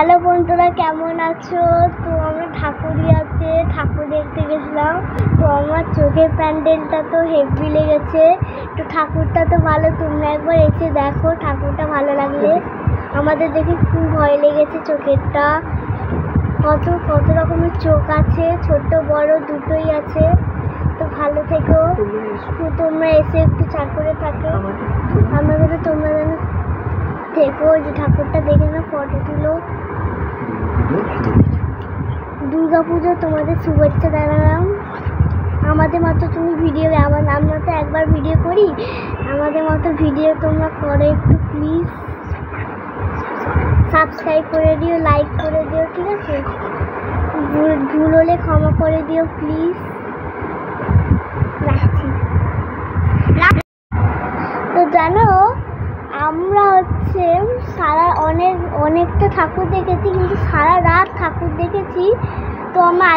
Hello বন্ধুরা, কেমন আছো? তো আমরা ঠাকুরিয়াতে ঠাকুর দেখতে গেছিলাম। তো আমার চোখের প্যান্ডেলটা তো হেভি লেগেছে। তো ঠাকুরটা তো ভালো, তোমরা একবার এসে দেখো ঠাকুরটা ভালো লাগলে। আমাদের দেখে খুব ভয় লেগেছে, চোখেরটা কত কত রকমের চোখ আছে, ছোট বড় দুটোই আছে। তো ভালো থেকো, তোমরা এসে একটু করে থাকো আমাদের, তোমরা যেন থেকো। যে ঠাকুরটা দেখে না, ফটো তুলো। দুর্গা পুজো তোমাদের শুভেচ্ছা জানালাম। আমাদের মতো তুমি ভিডিও, আমরা তো একবার ভিডিও করি, আমাদের মতো ভিডিও তোমরা করো একটু প্লিজ। সাবস্ক্রাইব করে দিও, লাইক করে দিও, ঠিক আছে? ভুল হলে ক্ষমা করে দিও প্লিজ। রাখছি। তো জানো, আমরা হচ্ছে অনেকটা ঠাকুর দেখেছি, কিন্তু সারা রাত ঠাকুর দেখেছি। তো আমরা